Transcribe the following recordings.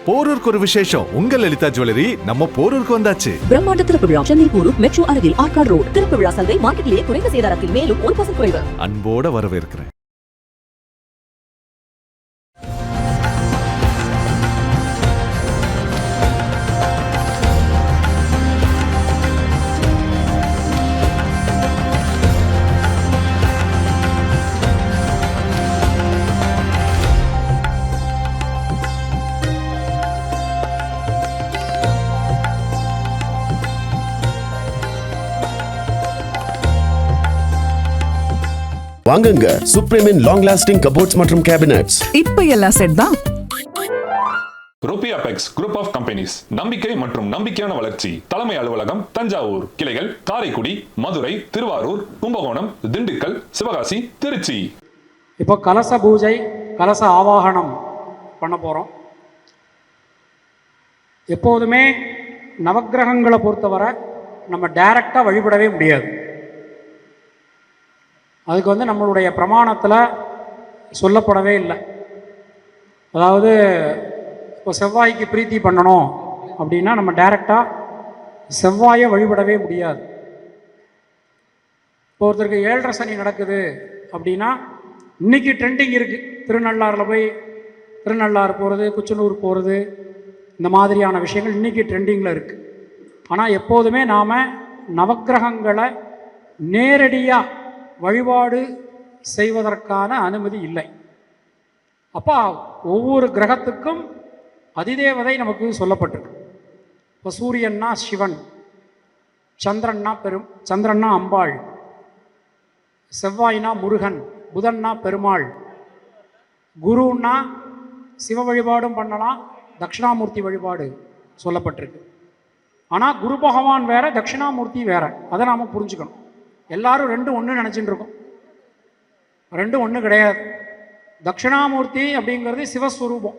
போரூருக்கு ஒரு விசேஷம். உங்கள் லலிதா ஜுவல்லரி நம்ம போரூருக்கு வந்தாச்சு. பிரம்மாண்ட திறப்பு விழா சென்னை போரூர் மெட்ரோ அருகில் ஆர்காட் ரோடு. திறப்பு விழா சந்தை மார்க்கெட்டிலேயே குறைந்த சேதாரத்தில் மேலும் 1% குறைவு. அன்போட வரவேற்கிறேன். வாங்குங்க சுப்ரீமின் லாங் லாஸ்டிங் கபோர்ட்ஸ் மற்றும் கேபினட்ஸ். இப்ப எல்லாம் செட் தான். Ruby Apex group of companies, நம்பிக்கை மற்றும் நம்பிக்கையான வளர்ச்சி. தலைமை அலுவலகம் தஞ்சாவூர், கிளைகள் காரைக்குடி, மதுரை, திருவாரூர், கும்பகோணம், திண்டுக்கல், சிவகாசி, திருச்சி. இப்போ கலச பூஜை, கலச ஆவாகனம் பண்ண போகிறோம். எப்போதுமே நவக்கிரகங்களை பொறுத்தவரை நம்ம டைரக்டாக வழிபடவே முடியாது. அதுக்கு நம்மளுடைய பிரமாணத்தில் சொல்லப்படவே இல்லை. அதாவது இப்போ செவ்வாய்க்கு பிரீத்தி பண்ணணும் அப்படின்னா நம்ம டைரெக்டாக செவ்வாயை வழிபடவே முடியாது. இப்போ ஒருத்தருக்கு 7.5 சனி நடக்குது அப்படின்னா இன்றைக்கி ட்ரெண்டிங் இருக்குது. திருநள்ளாறில் போய் திருநள்ளாறு போகிறது, குச்சனூர் போகிறது, இந்த மாதிரியான விஷயங்கள் இன்றைக்கி ட்ரெண்டிங்கில் இருக்குது. ஆனால் எப்போதுமே நாம் நவக்கிரகங்களை நேரடியாக வழிபாடு செய்வதற்கான அனுமதி இல்லை. அப்போ ஒவ்வொரு கிரகத்துக்கும் அதிதேவதை நமக்கு சொல்லப்பட்டிருக்கு. இப்போ சூரியன்னா சிவன், சந்திரன்னா அம்பாள், செவ்வாய்னா முருகன், புதன்னா பெருமாள், குருன்னா சிவ வழிபாடும் பண்ணலாம், தட்சிணாமூர்த்தி வழிபாடு சொல்லப்பட்டிருக்கு. ஆனால் குரு பகவான் வேற, தட்சிணாமூர்த்தி வேற. அதை நாம் புரிஞ்சுக்கணும். எல்லாரும் 2 ஒன்று நினச்சிட்டு இருக்கோம். 2 ஒன்று கிடையாது. தட்சிணாமூர்த்தி அப்படிங்கிறது சிவஸ்வரூபம்.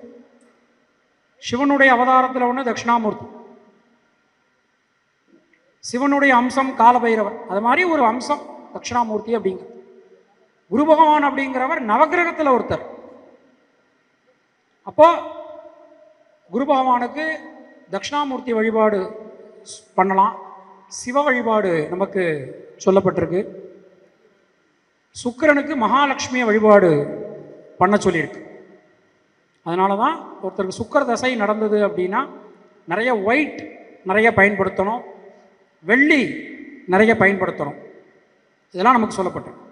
சிவனுடைய அவதாரத்தில் ஒன்று தட்சிணாமூர்த்தி. சிவனுடைய அம்சம் காலபைரவர், அது மாதிரி ஒரு அம்சம் தட்சிணாமூர்த்தி அப்படிங்கிறது. குரு பகவான் அப்படிங்கிறவர் நவகிரகத்தில் ஒருத்தர். அப்போ குரு பகவானுக்கு தட்சிணாமூர்த்தி வழிபாடு பண்ணலாம், சிவ வழிபாடு நமக்கு சொல்லப்பட்டிருக்கு. சுக்கிரனுக்கு மகாலட்சுமியை வழிபாடு பண்ண சொல்லியிருக்கு. அதனால தான் ஒருத்தருக்கு சுக்கிர தசை நடந்தது அப்படின்னா நிறைய ஒயிட் நிறைய பயன்படுத்தணும், வெள்ளி நிறைய பயன்படுத்தணும். இதெல்லாம் நமக்கு சொல்லப்பட்டிருக்கு.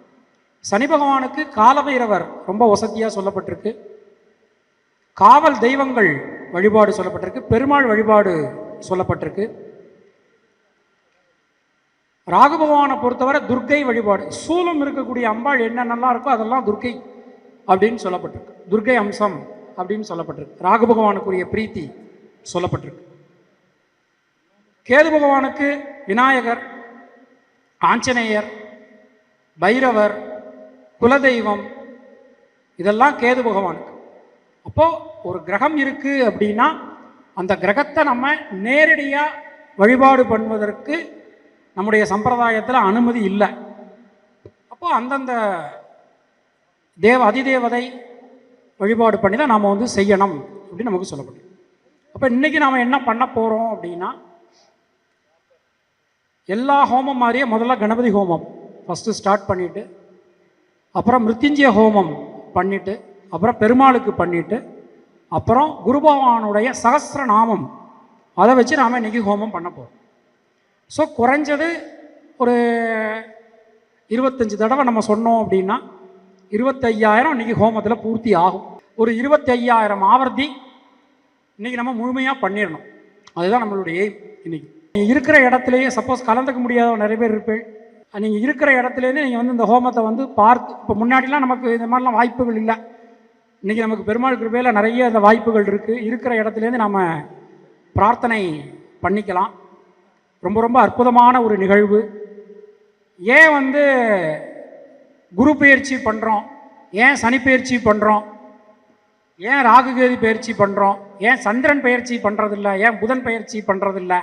சனி பகவானுக்கு காலபைரவர் ரொம்ப வசதியாக சொல்லப்பட்டிருக்கு. காவல் தெய்வங்கள் வழிபாடு சொல்லப்பட்டிருக்கு, பெருமாள் வழிபாடு சொல்லப்பட்டிருக்கு. ராகு பகவானை பொறுத்தவரை துர்க்கை வழிபாடு, சூலம் இருக்கக்கூடிய அம்பாள் என்னென்னலாம் இருக்கோ அதெல்லாம் துர்க்கை அப்படின்னு சொல்லப்பட்டிருக்கு. துர்க்கை அம்சம் அப்படின்னு சொல்லப்பட்டிருக்கு. ராகு பகவானுக்குரிய பிரீத்தி சொல்லப்பட்டிருக்கு. கேது பகவானுக்கு விநாயகர், ஆஞ்சநேயர், பைரவர், குலதெய்வம், இதெல்லாம் கேது பகவானுக்கு. அப்போது ஒரு கிரகம் இருக்குது அப்படின்னா அந்த கிரகத்தை நம்ம நேரடியாக வழிபாடு பண்ணுவதற்கு நம்முடைய சம்பிரதாயத்தில் அனுமதி இல்லை. அப்போது அந்தந்த அதிதேவதை வழிபாடு பண்ணி தான் நாம் செய்யணும் அப்படின்னு நமக்கு சொல்லப்படும். அப்போ இன்றைக்கி நாம் என்ன பண்ண போகிறோம் அப்படின்னா, எல்லா ஹோமம் மாதிரியே முதல்ல கணபதி ஹோமம் ஃபஸ்ட்டு ஸ்டார்ட் பண்ணிவிட்டு, அப்புறம் மிருத்யுஞ்சய ஹோமம் பண்ணிவிட்டு, அப்புறம் பெருமாளுக்கு பண்ணிவிட்டு, அப்புறம் குரு பகவானுடைய சகஸ்ரநாமம் அதை வச்சு நாம் இன்றைக்கி ஹோமம் பண்ண போகிறோம். ஸோ குறைஞ்சது ஒரு 25 தடவை நம்ம சொன்னோம் அப்படின்னா 25,000 இன்றைக்கி ஹோமத்தில் பூர்த்தி ஆகும். ஒரு 25,000 ஆவர்த்தி இன்றைக்கி நம்ம முழுமையாக பண்ணிடணும். அதுதான் நம்மளுடைய எய்ம். இன்றைக்கி நீங்கள் இருக்கிற இடத்துலையே, சப்போஸ் கலந்துக்க முடியாத நிறைய பேர் இருப்பேன், நீங்கள் இருக்கிற இடத்துலேருந்து நீங்கள் இந்த ஹோமத்தை பார்த்து, இப்போ முன்னாடிலாம் நமக்கு இந்த மாதிரிலாம் வாய்ப்புகள் இல்லை. இன்றைக்கி நமக்கு பெருமாள் கிருபையில் நிறைய அந்த வாய்ப்புகள் இருக்குது. இருக்கிற இடத்துலேருந்து நாம் பிரார்த்தனை பண்ணிக்கலாம். ரொம்ப ரொம்ப அற்புதமான ஒரு நிகழ்வு. ஏன் குரு பயிற்சி பண்ணுறோம், ஏன் சனி பயிற்சி பண்ணுறோம், ஏன் ராகுகேது பயிற்சி பண்ணுறோம், ஏன் சந்திரன் பயிற்சி பண்ணுறதில்ல, ஏன் புதன் பயிற்சி பண்ணுறதில்ல,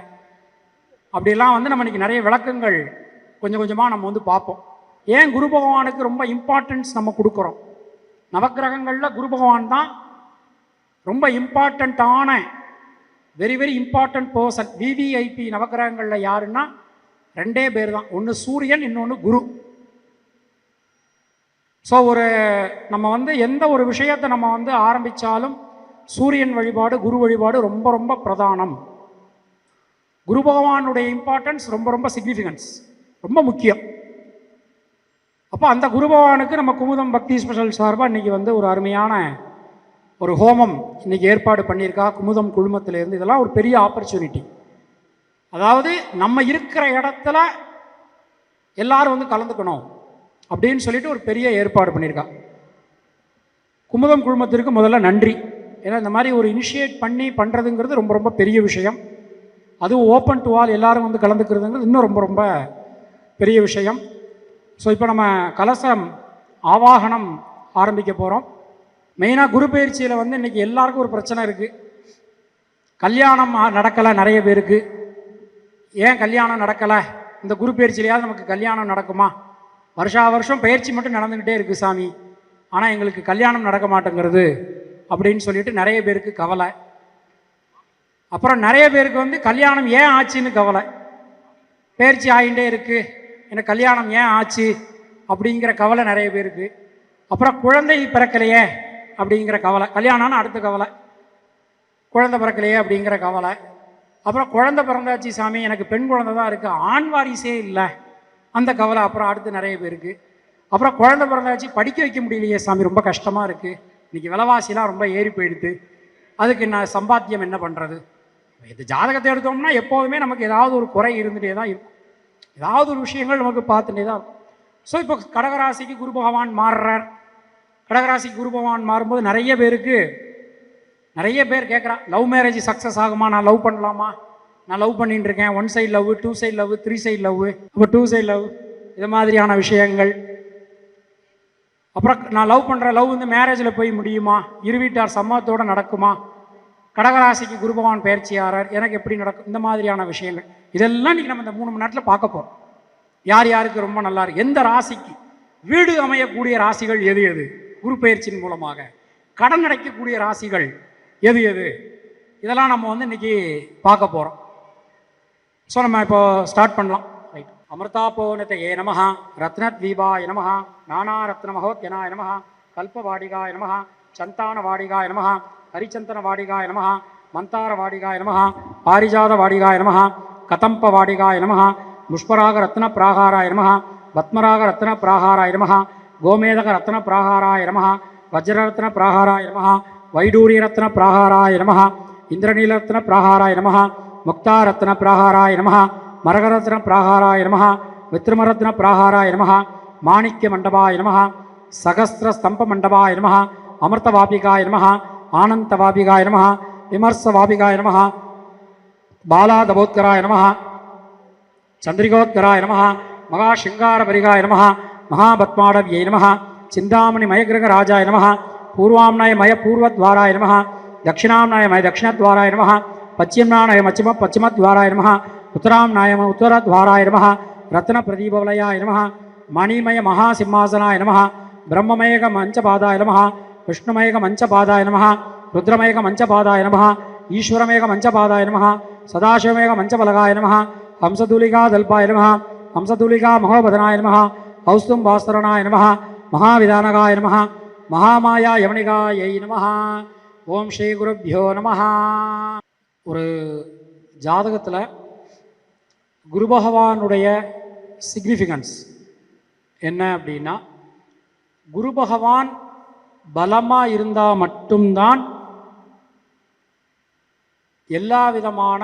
அப்படிலாம் நம்ம இன்றைக்கி நிறைய விளக்கங்கள் கொஞ்சம் கொஞ்சமாக நம்ம பார்ப்போம். ஏன் குரு பகவானுக்கு ரொம்ப இம்பார்ட்டன்ஸ் நம்ம கொடுக்குறோம். நவக்கிரகங்களில் குரு பகவான் தான் ரொம்ப இம்பார்ட்டண்ட்டான very very important person. VVIP நவக்கிரகங்களில் யாருன்னா 2 பேர் தான். ஒன்று சூரியன், இன்னொன்று குரு. ஸோ நம்ம எந்த ஒரு விஷயத்தை நம்ம ஆரம்பித்தாலும் சூரியன் வழிபாடு, குரு வழிபாடு ரொம்ப ரொம்ப பிரதானம். குரு பகவானுடைய இம்பார்ட்டன்ஸ் ரொம்ப ரொம்ப சிக்னிஃபிகன்ஸ், ரொம்ப முக்கியம். அப்போ அந்த குரு பகவானுக்கு நம்ம குமுதம் பக்தி ஸ்பெஷல் சார்பாக இன்றைக்கி ஒரு அருமையான ஒரு ஹோமம் இன்றைக்கி ஏற்பாடு பண்ணியிருக்கா குமுதம் குழுமத்திலேருந்து. இதெல்லாம் ஒரு பெரிய ஆப்பர்ச்சுனிட்டி. அதாவது நம்ம இருக்கிற இடத்துல எல்லாரும் கலந்துக்கணும் அப்படின்னு சொல்லிட்டு ஒரு பெரிய ஏற்பாடு பண்ணியிருக்கா. குமுதம் குழுமத்திற்கு முதல்ல நன்றி. ஏன்னா இந்த மாதிரி ஒரு இனிஷியேட் பண்ணி பண்ணுறதுங்கிறது ரொம்ப ரொம்ப பெரிய விஷயம். அதுவும் ஓப்பன் டு ஆல் எல்லாரும் கலந்துக்கிறதுங்கிறது இன்னும் ரொம்ப ரொம்ப பெரிய விஷயம். ஸோ இப்போ நம்ம கலசம் ஆவாகனம் ஆரம்பிக்க போகிறோம். மெயினாக குரு பயிற்சியில் இன்றைக்கி எல்லாருக்கும் ஒரு பிரச்சனை இருக்குது. கல்யாணம் நடக்கலை நிறைய பேருக்கு. ஏன் கல்யாணம் நடக்கலை? இந்த குரு பயிற்சியிலையாவது நமக்கு கல்யாணம் நடக்குமா? வருஷா வருஷம் பயிற்சி மட்டும் நடந்துக்கிட்டே இருக்குது சாமி, ஆனால் எங்களுக்கு கல்யாணம் நடக்க மாட்டேங்கிறது அப்படின்னு சொல்லிட்டு நிறைய பேருக்கு கவலை. அப்புறம் நிறைய பேருக்கு கல்யாணம் ஏன் ஆச்சுன்னு கவலை. பயிற்சி ஆகிட்டே இருக்குது, எனக்கு கல்யாணம் ஏன் ஆச்சு அப்படிங்கிற கவலை நிறைய பேருக்கு. அப்புறம் குழந்தை பிறக்கலையே அப்படிங்கிற கவலை. கல்யாணம்னு அடுத்த கவலை, குழந்தை பிறக்கலையே அப்படிங்கிற கவலை. அப்புறம் குழந்தை பிறந்தாச்சு சாமி, எனக்கு பெண் குழந்தை தான் இருக்குது, ஆண் வாரிசே இல்லை, அந்த கவலை அப்புறம் அடுத்து நிறைய பேருக்கு. அப்புறம் குழந்தை பிறந்தாச்சு, படிக்க வைக்க முடியலையே சாமி, ரொம்ப கஷ்டமாக இருக்குது, இன்றைக்கி விலைவாசிலாம் ரொம்ப ஏறி போயிடுது, அதுக்கு நான் சம்பாத்தியம் என்ன பண்ணுறது? இது ஜாதகத்தை எடுத்தோம்னா எப்போதுமே நமக்கு ஏதாவது ஒரு குறை இருந்துகிட்டே தான் இருக்கும், ஏதாவது ஒரு விஷயங்கள் நமக்கு பார்த்துட்டே தான் இருக்கும். ஸோ இப்போ கடகராசிக்கு குரு பகவான் மாறுறார். கடகராசிக்கு குரு பகவான் மாறும்போது நிறைய பேர் கேட்குறான், லவ் மேரேஜ் சக்ஸஸ் ஆகுமா? நான் லவ் பண்ணலாமா? நான் லவ் பண்ணிட்டு இருக்கேன், 1 side love, 2 side love, 3 side love, இப்போ 2 சைடு லவ், இது மாதிரியான விஷயங்கள். அப்புறம் நான் லவ் பண்ணுற லவ் மேரேஜில் போய் முடியுமா? இரு வீட்டார் சம்மதத்தோடு நடக்குமா? கடகராசிக்கு குரு பகவான் பயிற்சியாளர், எனக்கு எப்படி நடக்கும்? இந்த மாதிரியான விஷயங்கள் இதெல்லாம் இன்றைக்கி நம்ம இந்த 3 மணி நேரத்தில் பார்க்க போகிறோம். யார் யாருக்கு ரொம்ப நல்லா இருக்கு, எந்த ராசிக்கு வீடு அமையக்கூடிய ராசிகள் எது எது, குரு பயிற்சியின் மூலமாக கடன் அடைக்கக்கூடிய ராசிகள் எது எது, இதெல்லாம் நம்ம இன்றைக்கி பார்க்க போகிறோம். ஸோ நம்ம இப்போ ஸ்டார்ட் பண்ணலாம். ரைட். அமிர்தாபோனதயே நமஹ, ரத்னத்வீபாய நமஹ, நானா ரத்ன மகோத்யனாய நமஹ, கல்பவாடிகாய நமஹ, சந்தானவாடிகாய நமஹ, ஹரிச்சந்தனவாடிகாய நமஹ, மந்தாரவாடிகாய நமஹ, பாரிஜாதவாடிகாய நமஹ, கதம்பவாடிகாய நமஹ, முஷ்பராக ரத்ன பிராகாராய நமஹ, பத்மராக ரத்ன பிராகாராய நமஹ, கோமேதக ரத்ன பிராகாராய நமஹ, வஜ்ரரத்ன பிராகாராய நமஹ, வைடூரிய ரத்ன பிராகாராய நமஹ, இந்திரநீலரத்ன பிராகாராய நமஹ, முக்தாரத்ன பிராகாராய நமஹ, மரகரத்ன பிராகாராய நமஹ, வித்ருமரத்ன பிராகாராய நமஹ, மாணிக்ய மண்டபாய நமஹ, சகஸ்ர ஸ்தம்ப மண்டபாய நமஹ, அமிர்தவாபிகாய நமஹ, ஆனந்தவாபிகாய நமஹ, விமர்சவாபிகாய நமஹ, பாலாதபோத்கராய நமஹ, சந்திரிகோத்கராய நமஹ, மகாசிங்காரபரிகாய நமஹ, மகாபத்மாடவ்யை நமஹ, சிந்தாமணி மயகிரக ராஜாய நமஹ, பூர்வாம்னாய மய பூர்வத்வாராய நமஹ, தட்சிணாம்னாய மய தட்சிணத்வாராய நமஹ, பச்சிம்னாய பச்சிமத்வாராய நமஹ, உத்தராம்னாய உத்தரத்வாராய நமஹ, ரத்ன பிரதீபவலயாய நமஹ, மணிமய மகாசிம்மாசனாய நமஹ, பிரம்மமயக மஞ்சபாதாய நமஹ, விஷ்ணுமயக மஞ்சபாதாய நமஹ, ருத்ரமயக மஞ்சபாதாய நமஹ, ஈஸ்வரமேக மஞ்சபாதாய நமஹ, சதாசிவமேக மஞ்சபலகாய நமஹ, ஹம்சதூலிகா தல்பாய நமஹ, ஹம்சதூலிகா மகோபதனாய நமஹ, கௌஸ்தும் பாஸ்தரனாய நமஹ, மகாவிதானகாய நமஹ, மகாமாயா யவனிகாயை நமஹ. ஓம் ஸ்ரீ குருப்யோ நமஹ. ஒரு ஜாதகத்தில் குரு பகவானுடைய சிக்னிஃபிகன்ஸ் என்ன அப்படின்னா, குரு பகவான் பலமாக இருந்தால் மட்டும்தான் எல்லா விதமான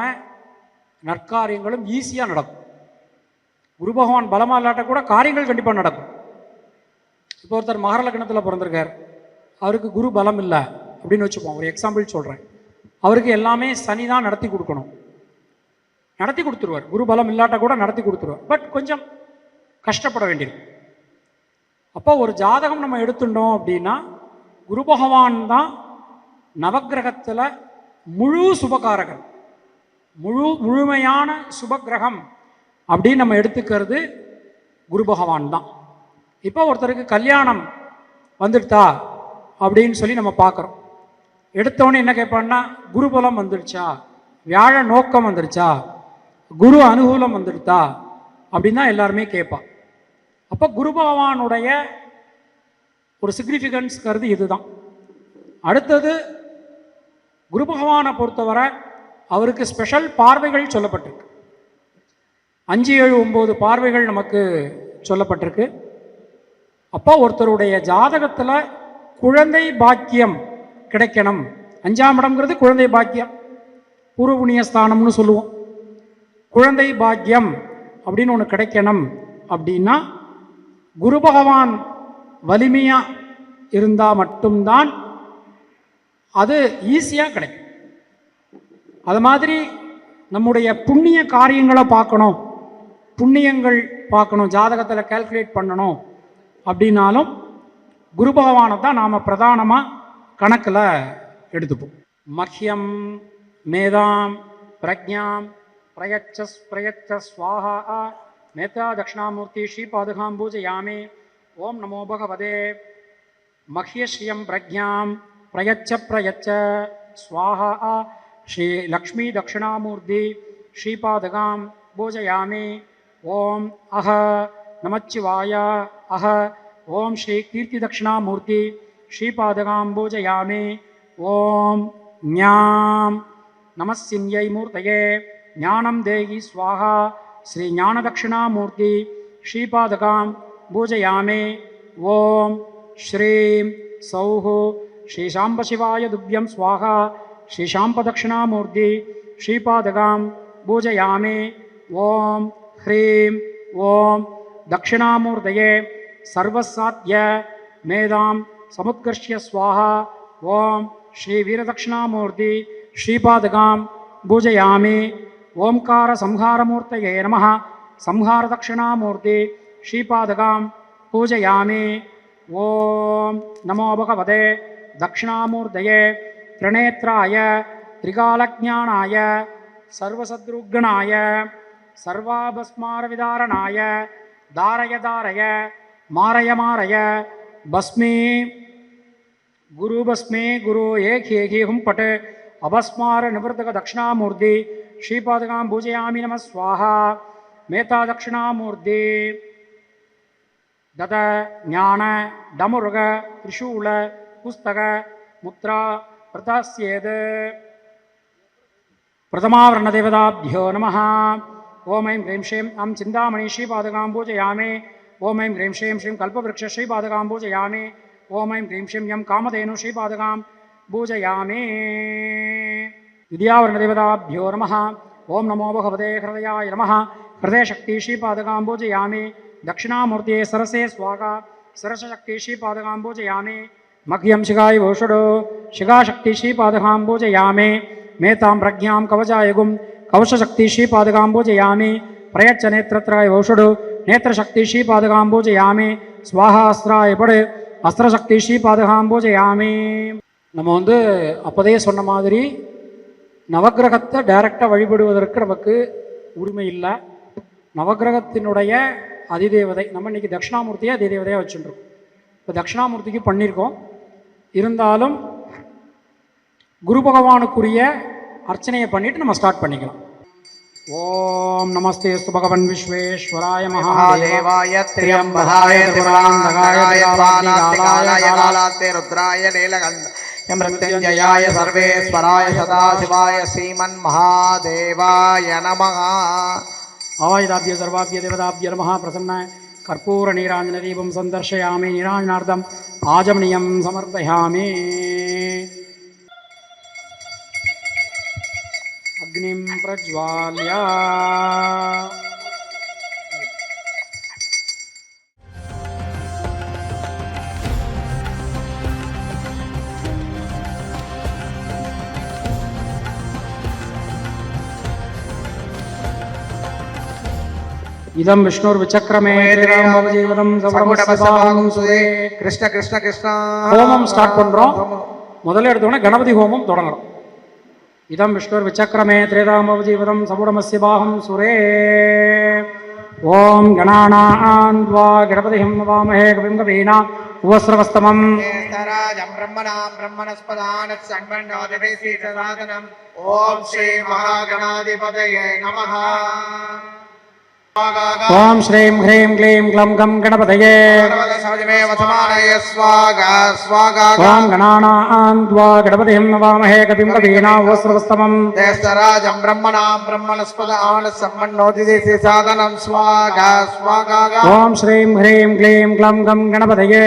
நற்காரியங்களும் ஈஸியாக நடக்கும். குரு பகவான் பலமாக இல்லாட்ட கூட காரியங்கள் கண்டிப்பாக நடக்கும். இப்போ ஒருத்தர் மகர லக்னத்தில் பிறந்திருக்கார், அவருக்கு குரு பலம் இல்லை அப்படின்னு வச்சுப்போம், ஒரு எக்ஸாம்பிள் சொல்கிறேன். அவருக்கு எல்லாமே சனி தான் நடத்தி கொடுக்கணும், நடத்தி கொடுத்துருவார். குரு பலம் இல்லாட்ட கூட நடத்தி கொடுத்துருவார், பட் கொஞ்சம் கஷ்டப்பட வேண்டியிருக்கும். அப்போ ஒரு ஜாதகம் நம்ம எடுத்துட்டோம் அப்படின்னா, குரு பகவான் தான் நவக்கிரகத்தில் முழு சுபகாரகன், முழுமையான சுபகிரகம் அப்படின்னு நம்ம எடுத்துக்கிறது குரு பகவான் தான். இப்போ ஒருத்தருக்கு கல்யாணம் வந்துடுதா அப்படின்னு சொல்லி நம்ம பார்க்குறோம். எடுத்தோன்னே என்ன கேட்பான்னா, குருபலம் வந்துடுச்சா, வியாழ நோக்கம் வந்துருச்சா, குரு அனுகூலம் வந்துடுதா அப்படின்னு தான் எல்லாருமே கேட்பா. அப்போ குரு பகவானுடைய ஒரு சிக்னிஃபிகன்ஸ் கருது இதுதான். அடுத்தது குரு பகவானை பொறுத்தவரை அவருக்கு ஸ்பெஷல் பார்வைகள் சொல்லப்பட்டிருக்கு. 5, 7, 9 பார்வைகள் நமக்கு சொல்லப்பட்டிருக்கு. அப்போ ஒருத்தருடைய ஜாதகத்தில் குழந்தை பாக்கியம் கிடைக்கணும். 5ஆம் இடம்ங்கிறது குழந்தை பாக்கியம், பூர்வ புண்ணியஸ்தானம்னு சொல்லுவோம். குழந்தை பாக்கியம் அப்படின்னு ஒன்று கிடைக்கணும் அப்படின்னா குரு பகவான் வலிமையாக இருந்தால் மட்டும்தான் அது ஈஸியாக கிடைக்கும். அது மாதிரி நம்முடைய புண்ணிய காரியங்களை பார்க்கணும், புண்ணியங்கள் பார்க்கணும், ஜாதகத்தில் கால்குலேட் பண்ணணும் அப்படின்னாலும் குரு பகவானை தான் நாம் பிரதானமாக கணக்கில் எடுத்துப்போம். மஹ்யம் மேதாம் பிரஜாம் பிரயச்ச ஸ்வாஹா மேதா தட்சிணாமூர்த்தி ஸ்ரீபாதுகாம் பூஜயாமி. ஓம் நமோ பகவதே மஹ்யஸ்ரியம் பிரஜாம் பிரயச்ச ஸ்வாஹா ஸ்ரீ லக்ஷ்மி தட்சிணாமூர்த்தி ஸ்ரீபாதுகாம் பூஜயாமி. ஓம் அஹ நமச்சிவாய அஹ ஓம் ஸ்ரீ கீர்த்தி தட்சிணாமூர்த்தி ஸ்ரீபாதுகாம் பூஜயாமி. ஓம் ஞாம் நமசின்யை மூர்த்தயே ஞானம் தேகி ஸ்வாஹா ஸ்ரீ ஞானதட்சிணாமூர்த்தி ஸ்ரீபாதுகாம் பூஜயாமி. ஓம் ஸ்ரீம் சௌஹு ஸ்ரீ சாம்பசிவாய துப்யம் ஸ்வாஹா ஸ்ரீ சாம்பதட்சிணாமூர்த்தி ஸ்ரீபாதுகாம் பூஜயாமி. ஓம் ஹ்ரீம் ஓம் தட்சிணாமூர்த்தயே சர்வசாத்ய மேதாம் சமுத்கர்ஷ்ய ஸ்வாஹா. ஓம் ஸ்ரீ வீரதட்சிணாமூர்த்தி ஸ்ரீபாதுகாம் பூஜயாமி. ஓம்கார சம்ஹாரமூர்த்தயே நமः சம்ஹார தட்சிணாமூர்த்தி ஸ்ரீபாதுகாம் பூஜயாமி. ஓம் நமோ பகவதே தட்சிணாமூர்த்தயே திரிநேத்ராய திரிகாலஜானாய சர்வசத்ருக்னாய சர்வாபஸ்மாரவிதாரணாய தாரய தாரய மாரய மாரய பஸ்மே குரு பஸ்மே குரு ஏகி ஹும் பட் அபஸ்மார நிவர்த்தக தட்சிணாமூர்த்தி ஸ்ரீபாதுகாம் பூஜயாமி. நம ஸ்வாஹா. மேதா தட்சிணாமூர்த்தி தத ஞான டமுருக திரிசூல புஸ்தக முத்ரா பிரதாஸ்யேத். பிரதமாவர்ணதேவதாபியோ நமः. ஓம் ஐம் ஹ்ரீம் ஸ்ரீம் அம் சிந்தாமணி ஸ்ரீபாதுகாம் பூஜயாமி. ஓம் ஐம் ஹ்ரீம் ஸ்ரீம் ஸ்ரீம் கல்பவ்ருக்ஷ ஸ்ரீபாதுகாம் பூஜயாமி. ஓம் ஐம் ஹ்ரீம் ஸ்ரீம் யம் காமதேனு ஸ்ரீபாதுகாம் பூஜயாமி. வித்யாவர்ணதேவதாபியோ நமः. ஓம் நமோ பகவதே ஹ்ருதயாய நமः. ஹ்ருதயசக்தி ஸ்ரீபாதுகாம் பூஜயாமி. தட்சிணாமூர்த்தியே சரசே ஸ்வாகா சரசசக்தி ஸ்ரீபாதுகாம் பூஜயாமி. மக்யம் சிகாய ஓஷடோ சிகாசக்தி ஸ்ரீபாதுகாம் பூஜயாமி. மேதாம் பிரஜாம் கவச்சாயகும் கவசசக்தி ஸ்ரீபாதுகாம் பூஜயாமி. பிரயச்ச நேத்திரத்ராய ஓஷடு நேத்திரசக்தி ஸ்ரீபாதுகாம் பூஜயாமி. ஸ்வாஹாஸ்திராய படு அஸ்திரசக்தி ஸ்ரீபாதுகாம் பூஜயாமி. நம்ம அப்போதே சொன்ன மாதிரி நவக்கிரகத்தை டைரக்டாக வழிபடுவதற்கு நமக்கு உரிமை இல்லை. நவக்கிரகத்தினுடைய அதிதேவதை நம்ம இன்றைக்கி தட்சிணாமூர்த்தியை அதிதேவதையாக வச்சுருக்கோம். இப்போ தட்சிணாமூர்த்திக்கு பண்ணியிருக்கோம். இருந்தாலும் குரு பகவானுக்குரிய அர்ச்சனையை பண்ணிவிட்டு நம்ம ஸ்டார்ட் பண்ணிக்கலாம். ஓம் நமஸ்தேஸ்து பகவன் விஸ்வேஸ்வராய மகாதேவாய திரியம்பகாய திரிபுராந்தகாய திரிகாலாய காலாத்தே ருத்ராய நீலகண்ட மிருத்யுஞ்சயாய சர்வேஸ்வராய சதாசிவாய ஸ்ரீமன் மகாதேவாய நமः. ஆவாயுதாபிய சர்வாபிய தேவதாபிய நமः. பிரசன்ன கற்பூர நீராஞ்சன தீபம் சந்தர்ஷயாமி. நீராஞ்சனார்த்தம் ஆஜமனியம் சமர்ப்பயாமி. அக்னிம் பிரஜ்வால்ய. இதம் விஷ்ணுர் விசக்ரமே ஜீவனம் கிருஷ்ண கிருஷ்ண கிருஷ்ண. ஹோமம் ஸ்டார்ட் பண்றோம். முதல்ல எடுத்தோடனே கணபதி ஹோமம் தொடங்குறோம். இதம் விஷ்ணுர் விசக்ரமே திரேதாமவஜீவதம் சபுடமஸ்ய பாகம் சுரே. ஓம் கணானான் த்வா கணபதிஹம் வாமஹே கவிம் கவீனா उपस्रवस्तमम् ज्येष्ठराजं ब्रह्मणां ब्रह्मणस्पदान् सन्मन्नोदिभिः ॐ श्री महागणाधिपतये नमः। ॐ श्रीं ह्रीं क्लीं ग्लं गं गणपतये ॐ गणानां त्वा गणपतिं नमामहे कविं कवीनां उपस्रवस्तमम् ज्येष्ठराजं ब्रह्मणां ब्रह्मणस्पदान् सन्मन्नोदिभिः साधनं स्वागा स्वागा ॐ श्रीं ह्रीं क्लीं ग्लं गं गणपतये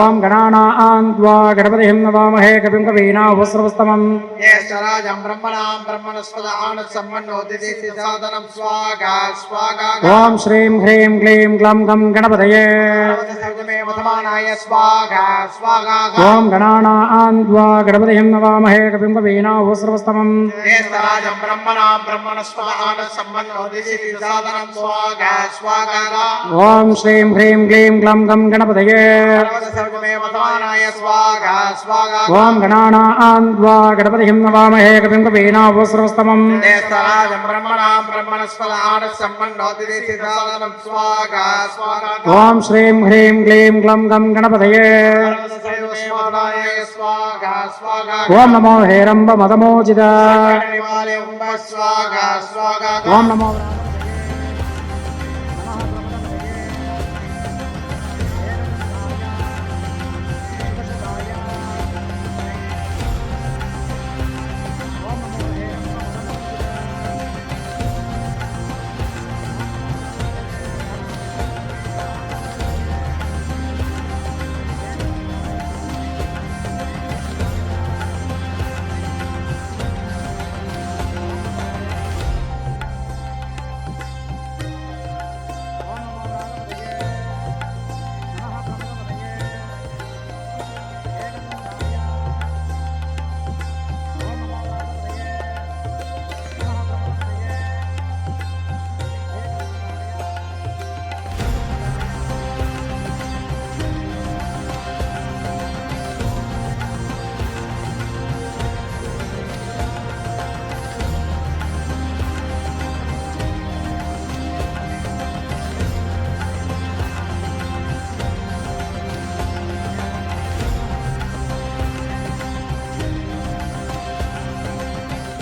ॐ गणानां त्वा गणपतिं नमामहे कविं कवीनां उपस्रवस्तमम् ज्येष्ठराजं ब्रह्मणां ब्रह्मणस्पदान् सन्मन्नोदिभिः साधनं स्वागा स्वागा ॐ श्रीं ह्रीं क्लीं ग्लं गं गणपतये स्वागा स्वागा ॐ गणानां त्वा गणपतिं नमामहे कविं कवीनां उपस्रवस्तमम् ज्येष्ठराजं ब्रह्मणां ब्रह्मणस्पदान् सन्मन्नोदिभिः साधनं स्वागा स्वागा ॐ श्रीं ह्रीं क्लीं ग्लं गं गणपतये स्वागा स्वागा ॐ गणानां त्वा गणपतिं नमामहे कविं कवीनां उपस्रवस्तमम् ज्येष्ठराजं ब्रह्मणां ब्रह्मणस्पदान् सन्मन्नोदिभिः साधनं स्वागा स्वागा ॐ श्रीं ह्रीं क्लीं ग्लं गं गणपतये स्वागा स्वागा ॐ नमो हेरम्ब मदमोचित स्वागा स्वागा ॐ नमो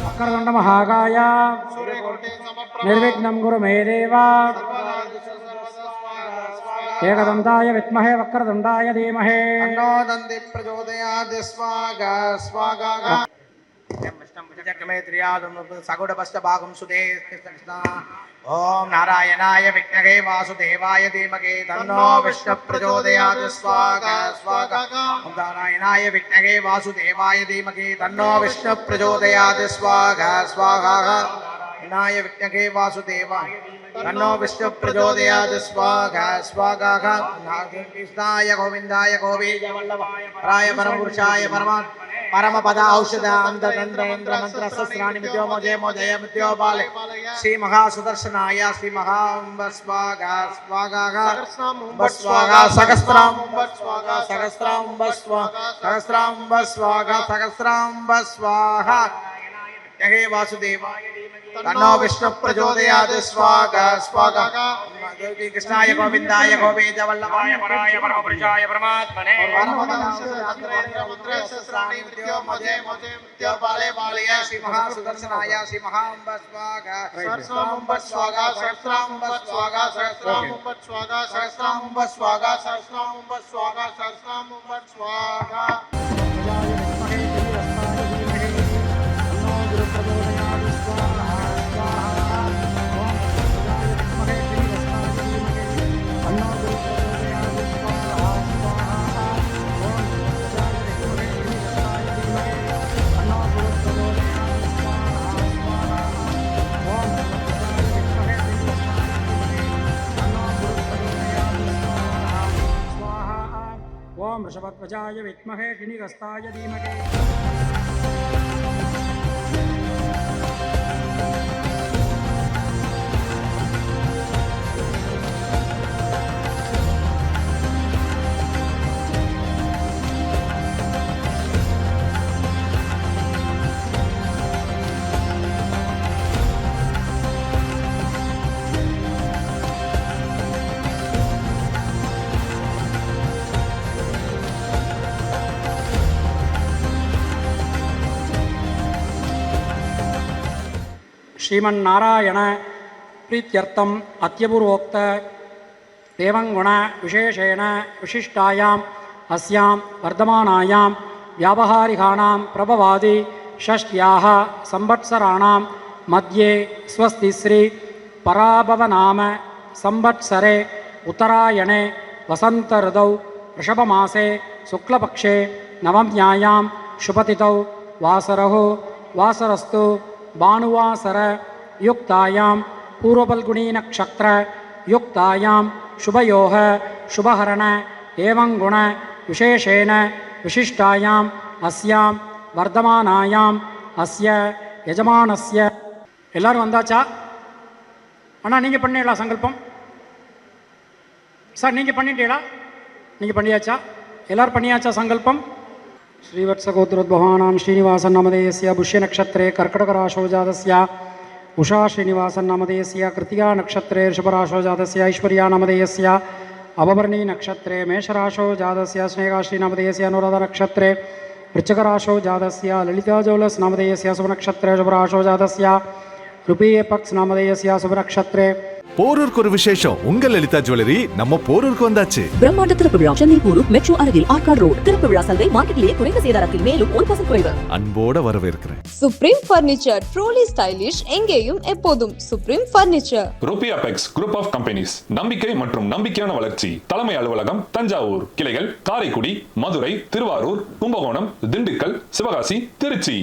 वक्रतुण्ड महाकाय निर्विघ्नं कुरु मे देव एकदन्ताय विद्महे वक्रतुण्डाय धीमहि तन्नो दन्ति प्रचोदयात् स्वागा स्वागा सगुडपश्चभागं सुदे ॐ नारायणाय विद्महे वासुदेवाय धीमहि तन्नो विष्णु प्रचोदयात् स्वागा स्वागा ॐ नारायणाय विद्महे वासुदेवाय धीमहि तन्नो विष्णु प्रचोदयात् स्वागा स्वागा विनाय विद्महे वासुदेवाय तन्नो विष्णु प्रचोदयात् स्वागा स्वागा कृष्णाय गोविन्दाय गोविन्दवल्लभाय परमपुरुषाय परम पद औषध अंधेन्द्र मंत्र सहस्राणि मित्योमो जय मो जय मित्यो बाले श्री महासुदर्शनाय श्री महाअंब स्वागा स्वागा स्वागा सहस्रांब स्वागा सहस्रांब स्वागा सहस्रांब स्वागा सहस्रांब स्वाहा जय वासुदेवाय तन्नो विष्णु प्रचोदयात् स्वागा स्वागा कृष्णाय गोविन्दाय गोविन्दवल्लभाय पराय परमपुरुषाय परमात्मने श्री महासुदर्शनाय श्री महाअंब स्वागा सहस्रांब स्वागा सहस्रांब स्वागा सहस्रांब स्वागा सहस्रांब स्वागा सहस्रांब स्वागा सहस्रांब स्वागा ओम वृषभध्वजाय विद्महे गिनिगस्ताय धीमहि श्रीमन्नारायण प्रीत्यर्थम् अत्यपूर्वोक्त देवङ्गुण विशेषेण विशिष्टायाम् अस्यां वर्धमानायां व्यावहारिकाणां प्रभवादि षष्ट्याः संवत्सराणां मध्ये स्वस्ति श्री पराभवनाम संवत्सरे उत्तरायणे वसंत ऋतौ वृषभमासे शुक्लपक्षे नवम्यायां शुभतिथौ वासरः वासरस्तु भानुवासर युक्तायां पूर्वफल्गुनी नक्षत्र युक्तायां शुभयोः शुभहरण एवं गुण विशेषेण विशिष्टायाम् अस्यां वर्धमानायाम् अस्य यजमानस्य எல்லாரும் வந்தாச்சா? அண்ணா நீங்கள் பண்ணீங்களா சங்கல்பம்? சார் நீங்கள் பண்ணிட்டீங்களா? நீங்கள் பண்ணியாச்சா? எல்லாரும் பண்ணியாச்சா சங்கல்பம்? श्रीवत्सगोत्रोद्भवानां श्रीनिवासन्नामधेयस्य पुष्यनक्षत्रे कर्कटकराशौ जातस्य उषा श्रीनिवासन्नामधेयस्य कृतिका नक्षत्रे ऋषभराशौ जातस्य ऐश्वर्यानामधेयस्य अववर्णी नक्षत्रे मेषराशौ जातस्य स्नेहा श्रीनामधेयस्य अनुराधनक्षत्रे वृश्चिकराशौ जातस्य ललिता ज्वेलर्स नामधेयस्य शुभनक्षत्रे शुभराशौ जातस्य रुपीपक्स नामधेयस्य शुभनक्षत्रे போரூருக்கு ஒரு விசேஷம். உங்க லலிதா ஜுவல்லரி நம்ம போரூருக்கு வந்தாச்சு. பிரம்மாண்ட திறப்பு விழா சென்னை போரூர் மெட்ரோ அருகில் ஆர்காட் ரோடு. திறப்பு விழா சந்தை மார்க்கெட்டிலேயே குறைந்த சேதாரத்தில் மேலும் 1% குறைவு. அன்போட வரவேற்கிறேன். சுப்ரீம் பர்னிச்சர் ட்ரூலி ஸ்டைலிஷ் எங்கேயும் எப்போதும் Supreme furniture. Ruby Apex group of companies நம்பிக்கை மற்றும் நம்பிக்கையான வளர்ச்சி. தலைமை அலுவலகம் தஞ்சாவூர், கிளைகள் காரைக்குடி, மதுரை, திருவாரூர், கும்பகோணம், திண்டுக்கல், சிவகாசி, திருச்சி.